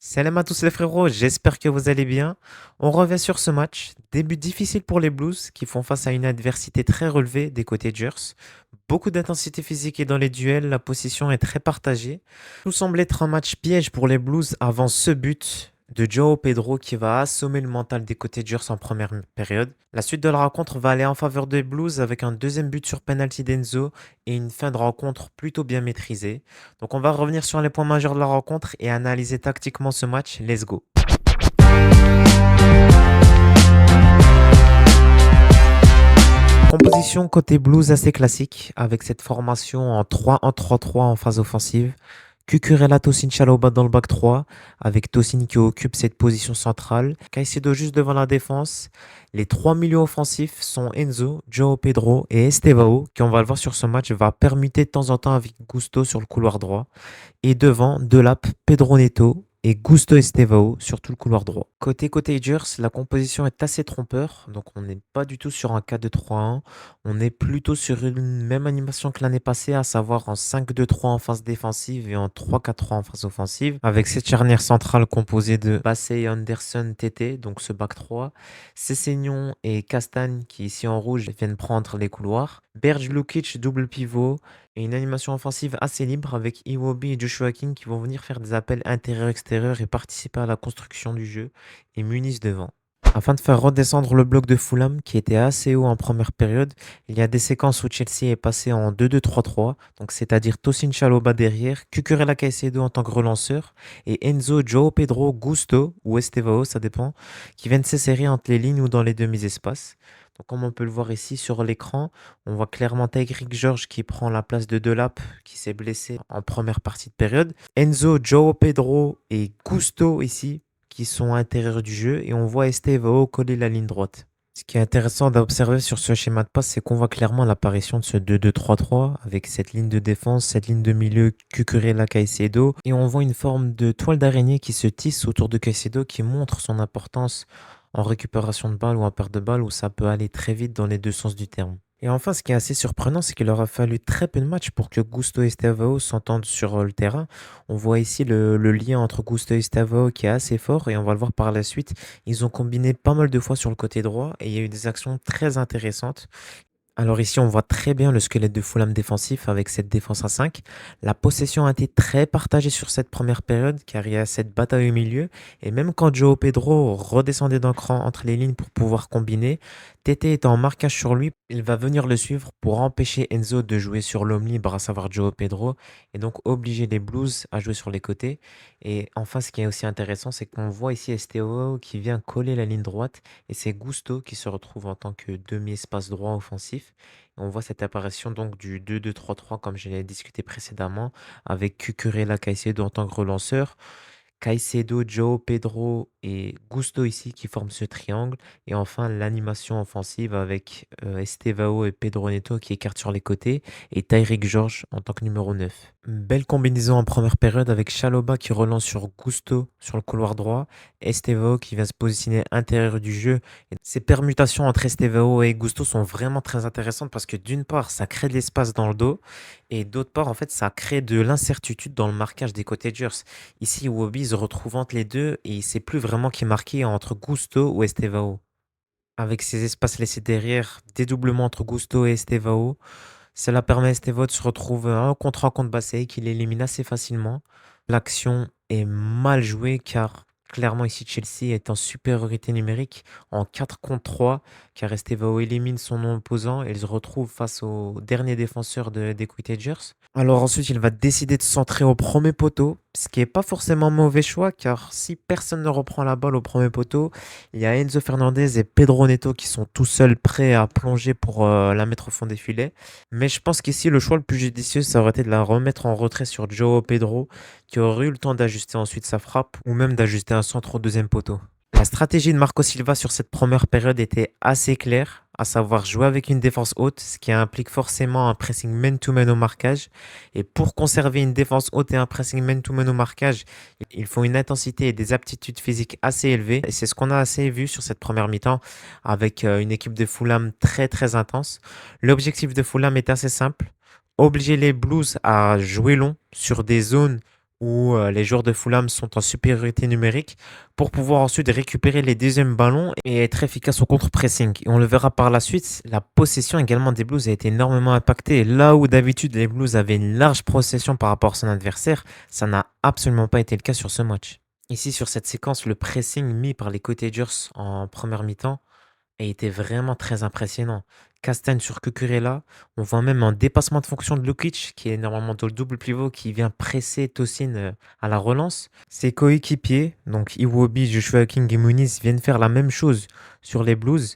Salam à tous les frérots, j'espère que vous allez bien. On revient sur ce match. Début difficile pour les Blues qui font face à une adversité très relevée des côtés Jers. Beaucoup d'intensité physique et dans les duels, la position est très partagée. Tout semble être un match piège pour les Blues avant ce but de Joao Pedro qui va assommer le mental des côtés Jers en première période. La suite de la rencontre va aller en faveur des Blues avec un deuxième but sur penalty d'Enzo et une fin de rencontre plutôt bien maîtrisée. Donc on va revenir sur les points majeurs de la rencontre et analyser tactiquement ce match. Let's go. Composition côté Blues assez classique avec cette formation en 3-1-3-3 en phase offensive. Cucurella, Tosin, Chalobah dans le back 3 avec Tosin qui occupe cette position centrale. Caicedo juste devant la défense. Les trois milieux offensifs sont Enzo, Joao Pedro et Estevao qui, on va le voir sur ce match, va permuter de temps en temps avec Gusto sur le couloir droit. Et devant, Delap, Pedro Neto et Gusto Estevao sur tout le couloir droit. Côté Hagers, la composition est assez trompeur, donc on n'est pas du tout sur un 4-2-3-1, on est plutôt sur une même animation que l'année passée, à savoir en 5-2-3 en phase défensive et en 3-4-3 en phase offensive, avec cette charnière centrale composée de Bassey, Anderson, Tété, donc ce back 3, Sessegnon et Castagne qui ici en rouge viennent prendre les couloirs, Berge Lukic double pivot, et une animation offensive assez libre avec Iwobi et Joshua King qui vont venir faire des appels intérieurs-extérieurs et participer à la construction du jeu et Muniz devant. Afin de faire redescendre le bloc de Fulham qui était assez haut en première période, il y a des séquences où Chelsea est passé en 2-2-3-3, donc c'est-à-dire Tosin Chalobah derrière, Cucurella Caicedo en tant que relanceur et Enzo, Joao Pedro, Gusto ou Estevao, ça dépend, qui viennent s'insérer entre les lignes ou dans les demi-espaces. Donc comme on peut le voir ici sur l'écran, on voit clairement Tyrick George qui prend la place de Delap qui s'est blessé en première partie de période. Enzo, Joao Pedro et Gusto ici qui sont à l'intérieur du jeu et on voit Estevao coller la ligne droite. Ce qui est intéressant d'observer sur ce schéma de passe, c'est qu'on voit clairement l'apparition de ce 2-2-3-3 avec cette ligne de défense, cette ligne de milieu Cucurella Caicedo et on voit une forme de toile d'araignée qui se tisse autour de Caicedo qui montre son importance en récupération de balles ou en perte de balles où ça peut aller très vite dans les deux sens du terme. Et enfin, ce qui est assez surprenant, c'est qu'il aura fallu très peu de matchs pour que Gusto et Estevao s'entendent sur le terrain. On voit ici le lien entre Gusto et Estevao qui est assez fort et on va le voir par la suite. Ils ont combiné pas mal de fois sur le côté droit et il y a eu des actions très intéressantes. Alors ici, on voit très bien le squelette de Fulham défensif avec cette défense à 5. La possession a été très partagée sur cette première période car il y a cette bataille au milieu. Et même quand Joao Pedro redescendait d'un cran entre les lignes pour pouvoir combiner, Tété étant en marquage sur lui, il va venir le suivre pour empêcher Enzo de jouer sur l'homme libre, à savoir Joao Pedro, et donc obliger les Blues à jouer sur les côtés. Et enfin, ce qui est aussi intéressant, c'est qu'on voit ici Esteo qui vient coller la ligne droite et c'est Gusto qui se retrouve en tant que demi-espace droit offensif. Et on voit cette apparition donc du 2-2-3-3 comme je l'ai discuté précédemment avec Cucurella Caicedo en tant que relanceur. Caicedo, Joao Pedro et Gusto ici qui forment ce triangle. Et enfin, l'animation offensive avec Estevao et Pedro Neto qui écartent sur les côtés et Tyrick George en tant que numéro 9. Belle combinaison en première période avec Chalobah qui relance sur Gusto sur le couloir droit, Estevao qui vient se positionner intérieur du jeu. Et ces permutations entre Estevao et Gusto sont vraiment très intéressantes parce que d'une part, ça crée de l'espace dans le dos et d'autre part, en fait, ça crée de l'incertitude dans le marquage des côtés Jers. Ici, Iwobi se retrouve entre les deux et il ne sait plus vraiment qui marquer entre Gusto ou Estevao. Avec ces espaces laissés derrière, dédoublement entre Gusto et Estevao, cela permet à Estevao de se retrouver un contre un contre Bassey qu'il élimine assez facilement. L'action est mal jouée car clairement ici Chelsea est en supériorité numérique en 4 contre 3 car Estevao élimine son opposant et il se retrouve face au dernier défenseur des Quittagers. Alors ensuite il va décider de centrer au premier poteau, ce qui n'est pas forcément un mauvais choix car si personne ne reprend la balle au premier poteau, il y a Enzo Fernandez et Pedro Neto qui sont tout seuls prêts à plonger pour la mettre au fond des filets. Mais je pense qu'ici, le choix le plus judicieux, ça aurait été de la remettre en retrait sur Joao Pedro, qui aurait eu le temps d'ajuster ensuite sa frappe, ou même d'ajuster un centre au deuxième poteau. La stratégie de Marco Silva sur cette première période était assez claire, à savoir jouer avec une défense haute, ce qui implique forcément un pressing man-to-man au marquage. Et pour conserver une défense haute et un pressing man-to-man au marquage, il faut une intensité et des aptitudes physiques assez élevées. Et c'est ce qu'on a assez vu sur cette première mi-temps avec une équipe de Fulham très très intense. L'objectif de Fulham est assez simple, obliger les Blues à jouer long sur des zones où les joueurs de Fulham sont en supériorité numérique pour pouvoir ensuite récupérer les deuxièmes ballons et être efficace au contre-pressing. Et on le verra par la suite, la possession également des Blues a été énormément impactée. Là où d'habitude les Blues avaient une large possession par rapport à son adversaire, ça n'a absolument pas été le cas sur ce match. Ici, sur cette séquence, le pressing mis par les Cottagers en première mi-temps a été vraiment très impressionnant. Castagne sur Cucurella, on voit même un dépassement de fonction de Lukic, qui est normalement dans le double pivot, qui vient presser Tosin à la relance. Ses coéquipiers, donc Iwobi, Joshua King et Muniz, viennent faire la même chose sur les Blues.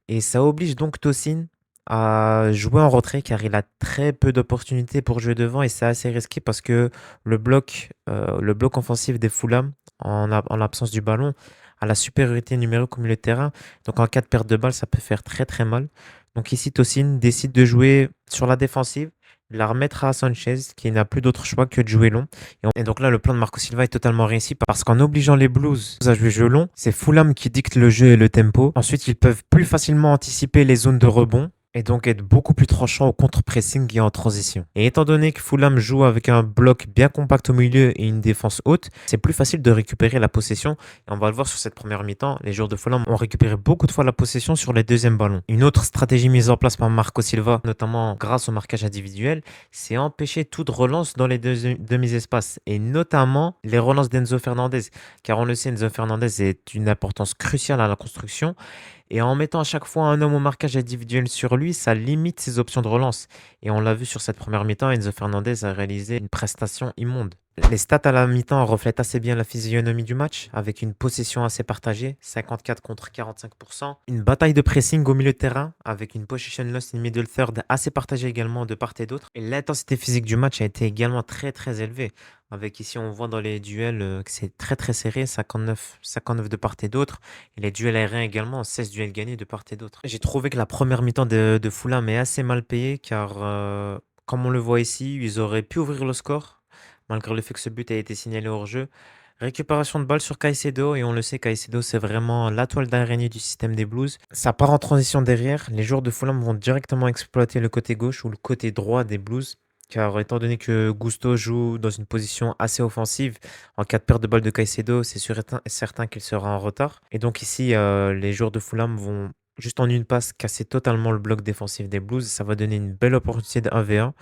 Et ça oblige donc Tosin à jouer en retrait, car il a très peu d'opportunités pour jouer devant, et c'est assez risqué parce que le bloc offensif des Fulham, en l'absence du ballon, a la supériorité numérique au milieu de terrain. Donc en cas de perte de balle, ça peut faire très très mal. Donc ici, Tosin décide de jouer sur la défensive, de la remettre à Sanchez, qui n'a plus d'autre choix que de jouer long. Et donc là, le plan de Marco Silva est totalement réussi parce qu'en obligeant les Blues à jouer jeu long, c'est Fulham qui dicte le jeu et le tempo. Ensuite, ils peuvent plus facilement anticiper les zones de rebond et donc être beaucoup plus tranchant au contre-pressing et en transition. Et étant donné que Fulham joue avec un bloc bien compact au milieu et une défense haute, c'est plus facile de récupérer la possession. Et on va le voir sur cette première mi-temps, les joueurs de Fulham ont récupéré beaucoup de fois la possession sur les deuxièmes ballons. Une autre stratégie mise en place par Marco Silva, notamment grâce au marquage individuel, c'est empêcher toute relance dans les demi-espaces et notamment les relances d'Enzo Fernandez. Car on le sait, Enzo Fernandez est d'une importance cruciale à la construction. Et en mettant à chaque fois un homme au marquage individuel sur lui, ça limite ses options de relance. Et on l'a vu sur cette première mi-temps, Enzo Fernandez a réalisé une prestation immonde. Les stats à la mi-temps reflètent assez bien la physionomie du match, avec une possession assez partagée, 54 contre 45%. Une bataille de pressing au milieu de terrain, avec une possession loss in middle third assez partagée également de part et d'autre. Et l'intensité physique du match a été également très très élevée. Avec ici, on voit dans les duels que c'est très très serré, 59 de part et d'autre. Et les duels aériens également, 16 duels gagnés de part et d'autre. J'ai trouvé que la première mi-temps de Fulham est assez mal payée, car comme on le voit ici, ils auraient pu ouvrir le score malgré le fait que ce but a été signalé hors jeu. Récupération de balle sur Caicedo, et on le sait, Caicedo c'est vraiment la toile d'araignée du système des Blues. Ça part en transition derrière, les joueurs de Fulham vont directement exploiter le côté gauche ou le côté droit des Blues. Car étant donné que Gusto joue dans une position assez offensive, en cas de perte de balle de Caicedo, c'est sûr et certain qu'il sera en retard. Et donc ici, les joueurs de Fulham vont juste en une passe casser totalement le bloc défensif des Blues. Ça va donner une belle opportunité de 1v1.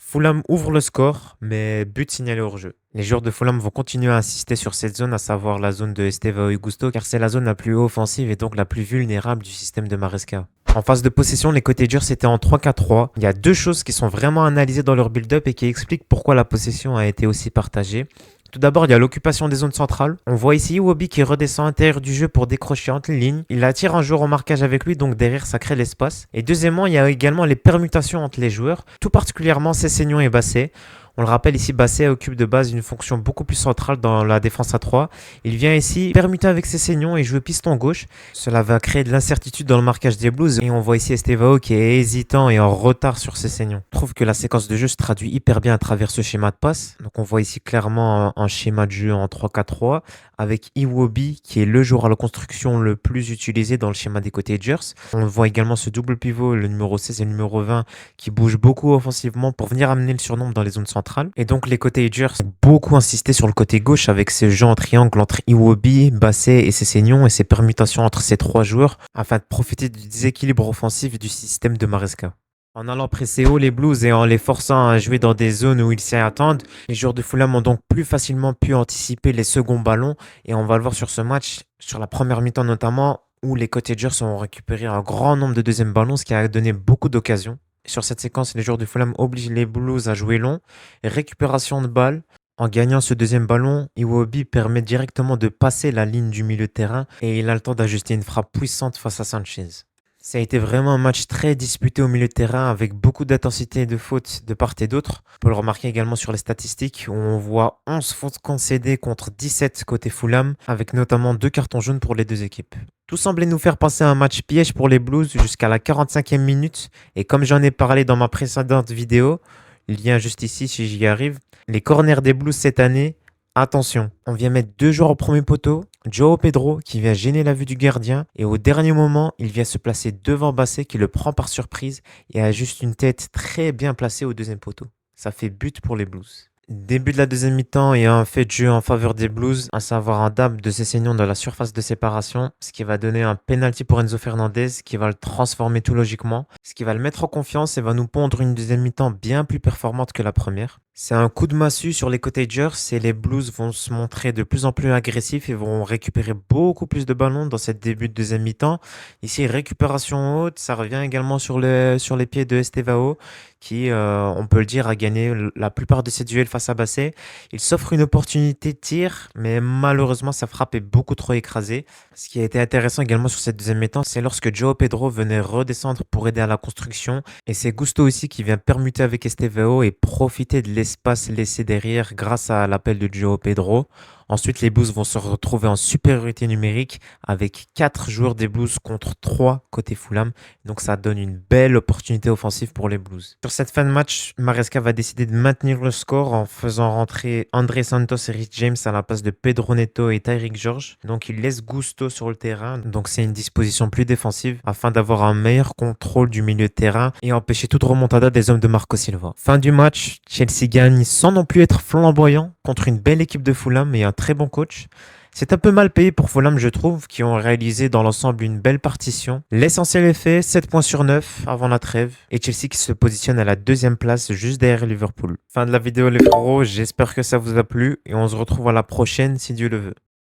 Fulham ouvre le score, mais but signalé hors jeu. Les joueurs de Fulham vont continuer à insister sur cette zone, à savoir la zone de Estevao et Gusto, car c'est la zone la plus offensive et donc la plus vulnérable du système de Maresca. En phase de possession, les Cottagers étaient en 3-4-3. Il y a deux choses qui sont vraiment analysées dans leur build-up et qui expliquent pourquoi la possession a été aussi partagée. Tout d'abord, il y a l'occupation des zones centrales. On voit ici Iwobi qui redescend à l'intérieur du jeu pour décrocher entre les lignes. Il attire un joueur au marquage avec lui, donc derrière, ça crée l'espace. Et deuxièmement, il y a également les permutations entre les joueurs, tout particulièrement Sessegnon et Basset. On le rappelle ici, Basset occupe de base une fonction beaucoup plus centrale dans la défense à 3. Il vient ici permuter avec Sessegnon et jouer piston gauche. Cela va créer de l'incertitude dans le marquage des Blues. Et on voit ici Estevao qui est hésitant et en retard sur Sessegnon. Je trouve que la séquence de jeu se traduit hyper bien à travers ce schéma de passe. Donc on voit ici clairement un schéma de jeu en 3-4-3 avec Iwobi qui est le joueur à la construction le plus utilisé dans le schéma des Cottagers. On voit également ce double pivot, le numéro 16 et le numéro 20, qui bouge beaucoup offensivement pour venir amener le surnombre dans les zones centrales. Et donc les Cottagers ont beaucoup insisté sur le côté gauche avec ce jeu en triangle entre Iwobi, Basset et Sessegnon et ces permutations entre ces trois joueurs afin de profiter du déséquilibre offensif du système de Maresca. En allant presser haut les Blues et en les forçant à jouer dans des zones où ils s'y attendent, les joueurs de Fulham ont donc plus facilement pu anticiper les seconds ballons. Et on va le voir sur ce match, sur la première mi-temps notamment, où les Cottagers ont récupéré un grand nombre de deuxièmes ballons, ce qui a donné beaucoup d'occasions. Sur cette séquence, les joueurs de Fulham obligent les Blues à jouer long. Récupération de balle. En gagnant ce deuxième ballon, Iwobi permet directement de passer la ligne du milieu de terrain et il a le temps d'ajuster une frappe puissante face à Sanchez. Ça a été vraiment un match très disputé au milieu de terrain avec beaucoup d'intensité et de fautes de part et d'autre. On peut le remarquer également sur les statistiques où on voit 11 fautes concédées contre 17 côté Fulham avec notamment 2 cartons jaunes pour les deux équipes. Tout semblait nous faire penser à un match piège pour les Blues jusqu'à la 45e minute et comme j'en ai parlé dans ma précédente vidéo, lien juste ici si j'y arrive, les corners des Blues cette année, attention, on vient mettre 2 joueurs au premier poteau, João Pedro qui vient gêner la vue du gardien et au dernier moment, il vient se placer devant Basset qui le prend par surprise et a juste une tête très bien placée au deuxième poteau. Ça fait but pour les Blues. Début de la deuxième mi-temps et un fait de jeu en faveur des Blues, à savoir un dab de Sessegnon dans la surface de séparation, ce qui va donner un penalty pour Enzo Fernandez, qui va le transformer tout logiquement, ce qui va le mettre en confiance et va nous pondre une deuxième mi-temps bien plus performante que la première. C'est un coup de massue sur les Cottagers et les Blues vont se montrer de plus en plus agressifs et vont récupérer beaucoup plus de ballons dans cette début de deuxième mi-temps. Ici, récupération haute, ça revient également sur les pieds de Estevao qui, on peut le dire, a gagné la plupart de ses duels face à Basset. Il s'offre une opportunité de tir, mais malheureusement, sa frappe est beaucoup trop écrasée. Ce qui a été intéressant également sur cette deuxième mi-temps, c'est lorsque Joao Pedro venait redescendre pour aider à la construction. Et c'est Gusto aussi qui vient permuter avec Estevao et profiter de l'espace laissé derrière grâce à l'appel de Joao Pedro. Ensuite, les Blues vont se retrouver en supériorité numérique avec 4 joueurs des Blues contre 3 côté Fulham. Donc ça donne une belle opportunité offensive pour les Blues. Sur cette fin de match, Maresca va décider de maintenir le score en faisant rentrer André Santos et Rich James à la place de Pedro Neto et Tyrick George. Donc il laisse Gusto sur le terrain. Donc c'est une disposition plus défensive afin d'avoir un meilleur contrôle du milieu de terrain et empêcher toute remontada des hommes de Marco Silva. Fin du match, Chelsea gagne sans non plus être flamboyant contre une belle équipe de Fulham et un très bon coach. C'est un peu mal payé pour Fulham, je trouve, qui ont réalisé dans l'ensemble une belle partition. L'essentiel est fait, 7 points sur 9 avant la trêve. Et Chelsea qui se positionne à la deuxième place, juste derrière Liverpool. Fin de la vidéo les frérots, j'espère que ça vous a plu et on se retrouve à la prochaine si Dieu le veut.